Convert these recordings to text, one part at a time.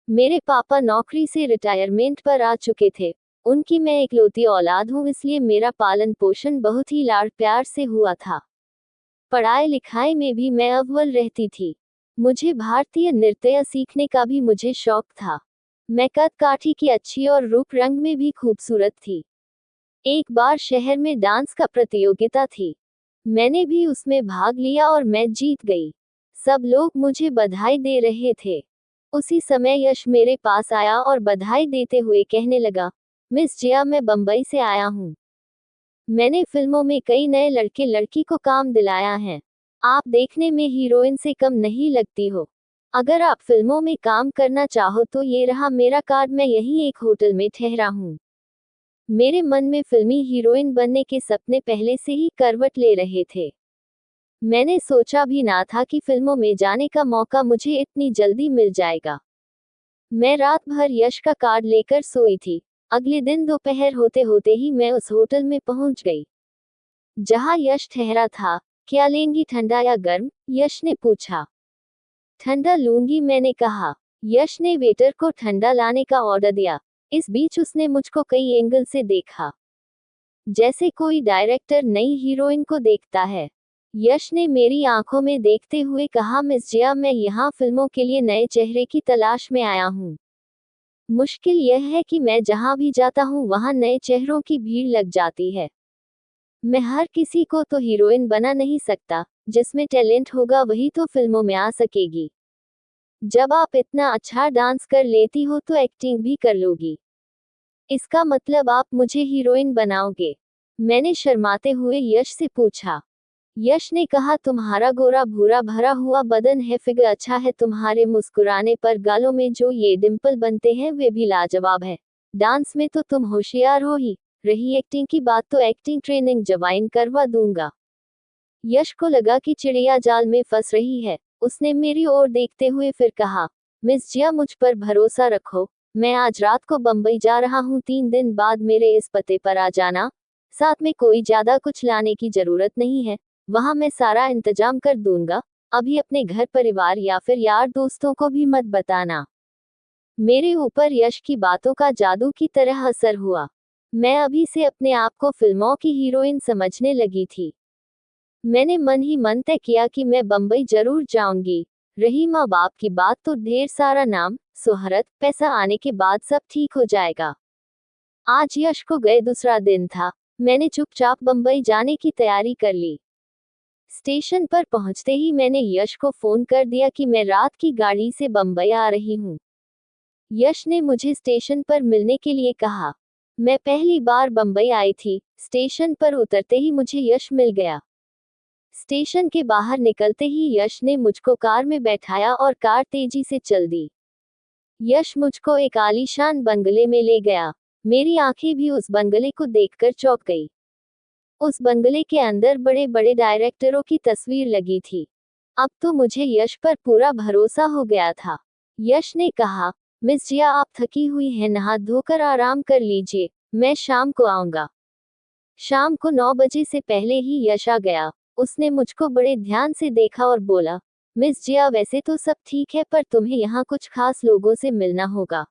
मेरे पापा नौकरी से रिटायरमेंट पर आ चुके थे। उनकी मैं इकलौती औलाद हूँ, इसलिए मेरा पालन पोषण बहुत ही लाड़ प्यार से हुआ था। पढ़ाई लिखाई में भी मैं अव्वल रहती थी। मुझे भारतीय नृत्य सीखने का भी मुझे शौक था। मैं कद काठी की अच्छी और रूप रंग में भी खूबसूरत थी। एक बार शहर में डांस का प्रतियोगिता थी। मैंने भी उसमें भाग लिया और मैं जीत गई। सब लोग मुझे बधाई दे रहे थे। उसी समय यश मेरे पास आया और बधाई देते हुए कहने लगा, मिस जिया, मैं बम्बई से आया हूँ। मैंने फिल्मों में कई नए लड़के लड़की को काम दिलाया है। आप देखने में हीरोइन से कम नहीं लगती हो। अगर आप फिल्मों में काम करना चाहो तो ये रहा मेरा कार्ड, मैं यहीं एक होटल में ठहरा हूँ। मेरे मन में फिल्मी हीरोइन बनने के सपने पहले से ही करवट ले रहे थे। मैंने सोचा भी ना था कि फिल्मों में जाने का मौका मुझे इतनी जल्दी मिल जाएगा। मैं रात भर यश का कार्ड लेकर सोई थी। अगले दिन दोपहर होते होते ही मैं उस होटल में पहुंच गई जहां यश ठहरा था। क्या लेंगी, ठंडा या गर्म? यश ने पूछा। ठंडा लूंगी, मैंने कहा। यश ने वेटर को ठंडा लाने का ऑर्डर दिया। इस बीच उसने मुझको कई एंगल से देखा, जैसे कोई डायरेक्टर नई हीरोइन को देखता है। यश ने मेरी आंखों में देखते हुए कहा, मिस जिया, मैं यहाँ फिल्मों के लिए नए चेहरे की तलाश में आया हूँ। मुश्किल यह है कि मैं जहाँ भी जाता हूँ वहाँ नए चेहरों की भीड़ लग जाती है। मैं हर किसी को तो हीरोइन बना नहीं सकता। जिसमें टैलेंट होगा वही तो फिल्मों में आ सकेगी। जब आप इतना अच्छा डांस कर लेती हो तो एक्टिंग भी कर लोगी। इसका मतलब आप मुझे हीरोइन बनाओगे? मैंने शर्माते हुए यश से पूछा। यश ने कहा, तुम्हारा गोरा भूरा भरा हुआ बदन है, फिगर अच्छा है, तुम्हारे मुस्कुराने पर गालों में जो ये डिंपल बनते हैं वे भी लाजवाब है। डांस में तो तुम होशियार हो ही। रही एक्टिंग की बात तो एक्टिंग ट्रेनिंग ज्वाइन करवा दूंगा। यश को लगा कि चिड़िया जाल में फंस रही है। उसने मेरी ओर देखते हुए फिर कहा, मिस जिया, मुझ पर भरोसा रखो। मैं आज रात को बम्बई जा रहा हूँ, 3 दिन बाद मेरे इस पते पर आ जाना। साथ में कोई ज्यादा कुछ लाने की जरूरत नहीं है। वहां मैं सारा इंतजाम कर दूंगा। अभी अपने घर परिवार या फिर यार दोस्तों को भी मत बताना। मेरे ऊपर यश की बातों का जादू की तरह असर हुआ। मैं अभी से अपने आप को फिल्मों की हीरोइन समझने लगी थी। मैंने मन ही मन तय किया कि मैं बम्बई जरूर जाऊंगी। रही माँ बाप की बात तो ढेर सारा नाम, शोहरत, पैसा आने के बाद सब ठीक हो जाएगा। आज यश को गए दूसरा दिन था। मैंने चुपचाप बम्बई जाने की तैयारी कर ली। स्टेशन पर पहुंचते ही मैंने यश को फोन कर दिया कि मैं रात की गाड़ी से बम्बई आ रही हूँ। यश ने मुझे स्टेशन पर मिलने के लिए कहा। मैं पहली बार बम्बई आई थी। स्टेशन पर उतरते ही मुझे यश मिल गया। स्टेशन के बाहर निकलते ही यश ने मुझको कार में बैठाया और कार तेजी से चल दी। यश मुझको एक आलीशान बंगले में ले गया। मेरी आंखें भी उस बंगले को देखकर चौंक गई। उस बंगले के अंदर बड़े बड़े डायरेक्टरों की तस्वीर लगी थी। अब तो मुझे यश पर पूरा भरोसा हो गया था। यश ने कहा, मिस जिया, आप थकी हुई हैं, नहा धोकर आराम कर लीजिए। मैं शाम को आऊंगा। शाम को 9 बजे से पहले ही यश आ गया। उसने मुझको बड़े ध्यान से देखा और बोला, मिस जिया, वैसे तो सब ठीक है, पर तुम्हें यहाँ कुछ खास लोगों से मिलना होगा।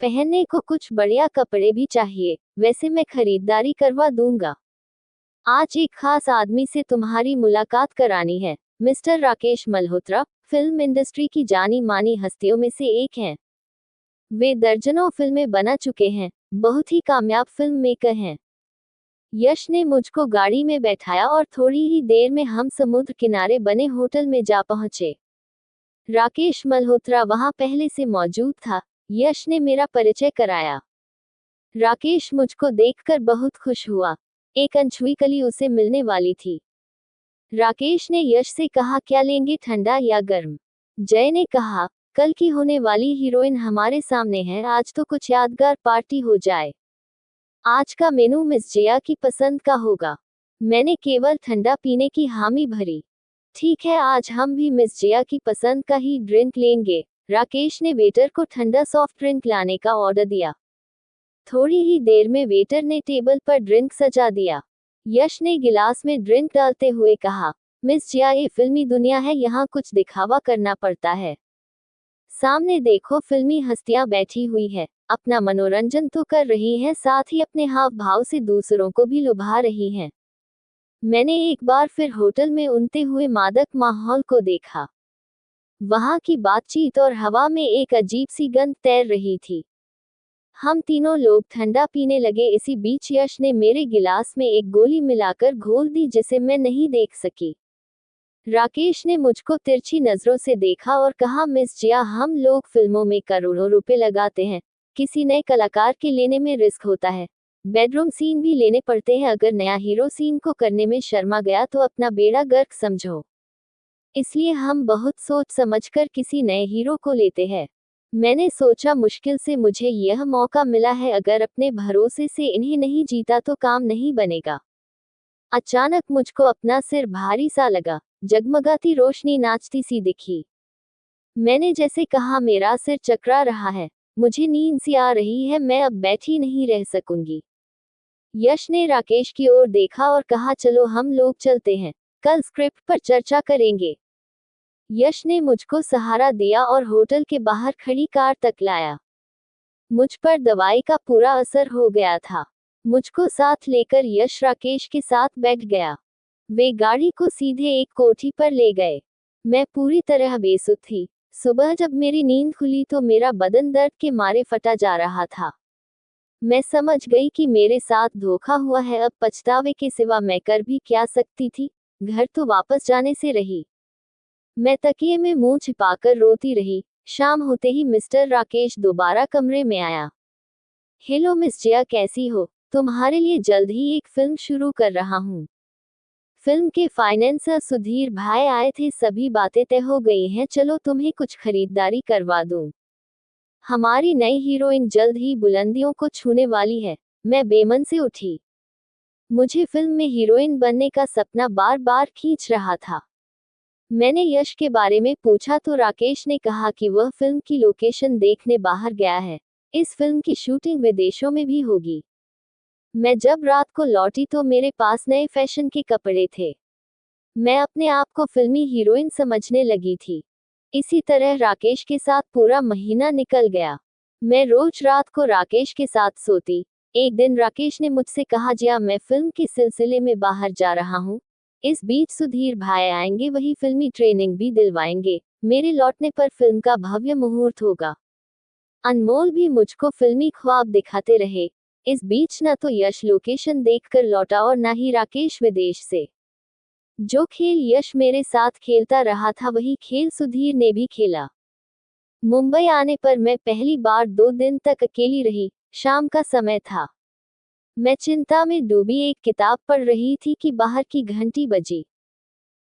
पहनने को कुछ बढ़िया कपड़े भी चाहिए। वैसे मैं खरीदारी करवा दूंगा। आज एक खास आदमी से तुम्हारी मुलाकात करानी है। Mister Rakesh Malhotra, film industry की जानी मानी हस्तियों में से एक हैं। वे दर्जनों फिल्में बना चुके हैं। बहुत ही कामयाब फिल्म मेकर हैं। यश ने मुझको गाड़ी में बैठाया और थोड़ी ही देर में हम समुद्र किनारे बने होटल में जा पहुंचे। राकेश मल्होत्रा वहां पहले से मौजूद था। यश ने मेरा परिचय कराया। राकेश मुझको देखकर बहुत खुश हुआ। एक अनछुई कली उसे मिलने वाली थी। राकेश ने यश से कहा, क्या लेंगे, ठंडा या गर्म? जय ने कहा, कल की होने वाली हीरोइन हमारे सामने है, आज तो कुछ यादगार पार्टी हो जाए। आज का मेनू मिस जिया की पसंद का होगा। मैंने केवल ठंडा पीने की हामी भरी। ठीक है, आज हम भी मिस जिया की पसंद का ही ड्रिंक लेंगे। राकेश ने वेटर को ठंडा सॉफ्ट ड्रिंक लाने का ऑर्डर दिया। थोड़ी ही देर में वेटर ने टेबल पर ड्रिंक सजा दिया। यश ने गिलास में ड्रिंक डालते हुए कहा, मिस जिया, ये फिल्मी दुनिया है, यहाँ कुछ दिखावा करना पड़ता है। सामने देखो फिल्मी हस्तियां बैठी हुई है, अपना मनोरंजन तो कर रही हैं, साथ ही अपने हाव भाव से दूसरों को भी लुभा रही हैं। मैंने एक बार फिर होटल में उनते हुए मादक माहौल को देखा। वहां की बातचीत और हवा में एक अजीब सी गंध तैर रही थी। हम तीनों लोग ठंडा पीने लगे। इसी बीच यश ने मेरे गिलास में एक गोली मिलाकर घोल दी जिसे मैं नहीं देख सकी। राकेश ने मुझको तिरछी नजरों से देखा और कहा, मिस जिया, हम लोग फिल्मों में करोड़ों रुपए लगाते हैं, किसी नए कलाकार के लेने में रिस्क होता है, बेडरूम सीन भी लेने पड़ते हैं, अगर नया हीरो सीन को करने में शर्मा गया तो अपना बेड़ा गर्क समझो। इसलिए हम बहुत सोच समझकर किसी नए हीरो को लेते हैं। मैंने सोचा मुश्किल से मुझे यह मौका मिला है, अगर अपने भरोसे से इन्हें नहीं जीता तो काम नहीं बनेगा। अचानक मुझको अपना सिर भारी सा लगा, जगमगाती रोशनी नाचती सी दिखी। मैंने जैसे कहा, मेरा सिर चकरा रहा है, मुझे नींद सी आ रही है, मैं अब बैठी नहीं रह सकूंगी। यश ने राकेश की ओर देखा और कहा, चलो हम लोग चलते हैं, कल स्क्रिप्ट पर चर्चा करेंगे। यश ने मुझको सहारा दिया और होटल के बाहर खड़ी कार तक लाया। मुझ पर दवाई का पूरा असर हो गया था। मुझको साथ लेकर यश राकेश के साथ बैठ गया। वे गाड़ी को सीधे एक कोठी पर ले गए। मैं पूरी तरह बेसुध थी। सुबह जब मेरी नींद खुली तो मेरा बदन दर्द के मारे फटा जा रहा था। मैं समझ गई कि मेरे साथ धोखा हुआ है, अब पछतावे के सिवा मैं कर भी क्या सकती थी। घर तो वापस जाने से रही। मैं तकिए में मुंह छिपाकर रोती रही। शाम होते ही मिस्टर राकेश दोबारा कमरे में आया। हेलो मिस जिया, कैसी हो? तुम्हारे लिए जल्द ही एक फिल्म शुरू कर रहा हूँ। फिल्म के फाइनेंसर सुधीर भाई आए थे, सभी बातें तय हो गई हैं, चलो तुम्हें कुछ खरीदारी करवा दूं। हमारी नई हीरोइन जल्द ही बुलंदियों को छूने वाली है। मैं बेमन से उठी। मुझे फिल्म में हीरोइन बनने का सपना बार बार खींच रहा था। मैंने यश के बारे में पूछा तो राकेश ने कहा कि वह फिल्म की लोकेशन देखने बाहर गया है। इस फिल्म की शूटिंग विदेशों में भी होगी। मैं जब रात को लौटी तो मेरे पास नए फैशन के कपड़े थे। मैं अपने आप को फिल्मी हीरोइन समझने लगी थी। इसी तरह राकेश के साथ पूरा महीना निकल गया। मैं रोज रात को राकेश के साथ सोती। एक दिन राकेश ने मुझसे कहा, जिया, मैं फिल्म के सिलसिले में बाहर जा रहा हूँ। इस बीच सुधीर भाई आएंगे, वही फिल्मी ट्रेनिंग भी दिलवाएंगे। मेरे लौटने पर फिल्म का भव्य मुहूर्त होगा। अनमोल भी मुझको फिल्मी ख्वाब दिखाते रहे। इस बीच न तो यश लोकेशन देखकर लौटा और न ही राकेश विदेश से। जो खेल यश मेरे साथ खेलता रहा था वही खेल सुधीर ने भी खेला। मुंबई आने पर मैं पहली बार 2 दिन तक अकेली रही। शाम का समय था। मैं चिंता में डूबी एक किताब पढ़ रही थी कि बाहर की घंटी बजी।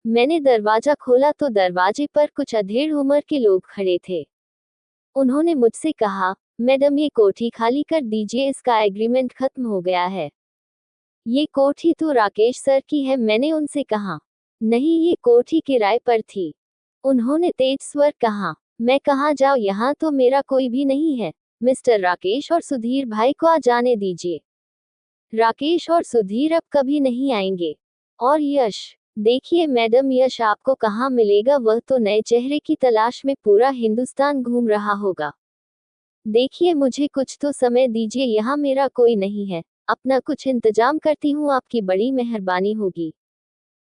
मैंने दरवाजा खोला तो दरवाजे पर कुछ अधेड़ उम्र के लोग खड़े थे। उन्होंने मुझसे कहा, मैडम, ये कोठी खाली कर दीजिए, इसका एग्रीमेंट खत्म हो गया है। ये कोठी तो राकेश सर की है, मैंने उनसे कहा। नहीं, ये कोठी किराए पर थी। उन्होंने तेज स्वर कहा। मैं कहाँ जाऊँ, यहाँ तो मेरा कोई भी नहीं है। मिस्टर राकेश और सुधीर भाई को आ जाने दीजिए। राकेश और सुधीर अब कभी नहीं आएंगे। और यश, देखिए मैडम, यश आपको कहाँ मिलेगा, वह तो नए चेहरे की तलाश में पूरा हिंदुस्तान घूम रहा होगा। देखिए, मुझे कुछ तो समय दीजिए, यहाँ मेरा कोई नहीं है, अपना कुछ इंतजाम करती हूँ, आपकी बड़ी मेहरबानी होगी।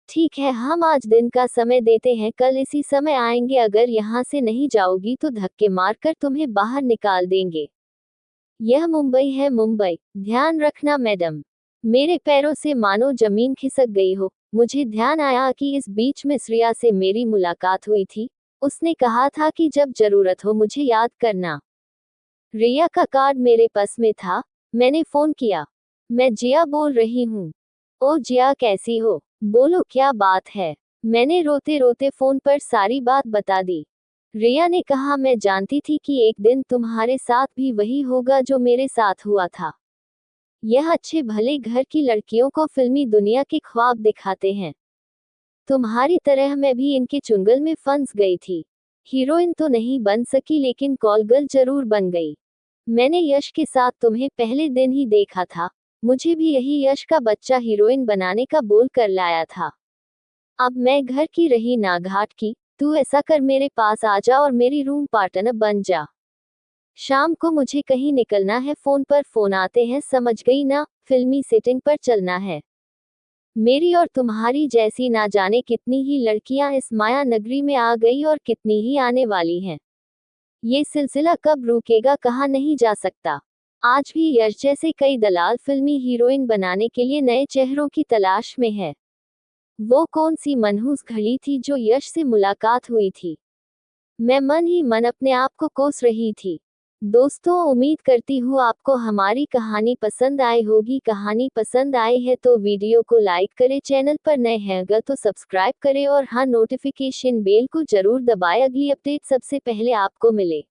ठीक है, हम आज दिन का समय देते हैं, कल इसी समय आएंगे, अगर यहाँ से नहीं जाओगी तो धक्के मारकर तुम्हें बाहर निकाल देंगे। यह मुंबई है, मुंबई, ध्यान रखना मैडम। मेरे पैरों से मानो जमीन खिसक गई हो। मुझे ध्यान आया कि इस बीच में श्रेया से मेरी मुलाकात हुई थी। उसने कहा था कि जब जरूरत हो मुझे याद करना। रिया का कार्ड मेरे पास में था। मैंने फोन किया। मैं जिया बोल रही हूँ। ओ जिया, कैसी हो? बोलो, क्या बात है? मैंने रोते रोते फोन पर सारी बात बता दी। रिया ने कहा, मैं जानती थी कि एक दिन तुम्हारे साथ भी वही होगा जो मेरे साथ हुआ था। यह अच्छे भले घर की लड़कियों को फिल्मी दुनिया के ख्वाब दिखाते हैं। तुम्हारी तरह मैं भी इनके चुंगल में फंस गई थी। हीरोइन तो नहीं बन सकी लेकिन कॉल गर्ल जरूर बन गई। मैंने यश के साथ तुम्हें पहले दिन ही देखा था। मुझे भी यही यश का बच्चा हीरोइन बनाने का बोल कर लाया था। अब मैं घर की रही ना घाट की, तू ऐसा कर, मेरे पास आ जा और मेरी रूम पार्टनर बन जा। शाम को मुझे कहीं निकलना है, फोन पर फोन आते हैं, समझ गई ना, फिल्मी सेटिंग पर चलना है। मेरी और तुम्हारी जैसी ना जाने कितनी ही लड़कियां इस माया नगरी में आ गई और कितनी ही आने वाली हैं। ये सिलसिला कब रुकेगा कहा नहीं जा सकता। आज भी यश जैसे कई दलाल फिल्मी हीरोइन बनाने के लिए नए चेहरों की तलाश में है। वो कौन सी मनहूस घड़ी थी जो यश से मुलाकात हुई थी। मैं मन ही मन अपने आप को कोस रही थी। दोस्तों, उम्मीद करती हूँ आपको हमारी कहानी पसंद आई होगी। कहानी पसंद आई है तो वीडियो को लाइक करें, चैनल पर नए हैं अगर तो सब्सक्राइब करें और हाँ, नोटिफिकेशन बेल को जरूर दबाएं, अगली अपडेट सबसे पहले आपको मिले।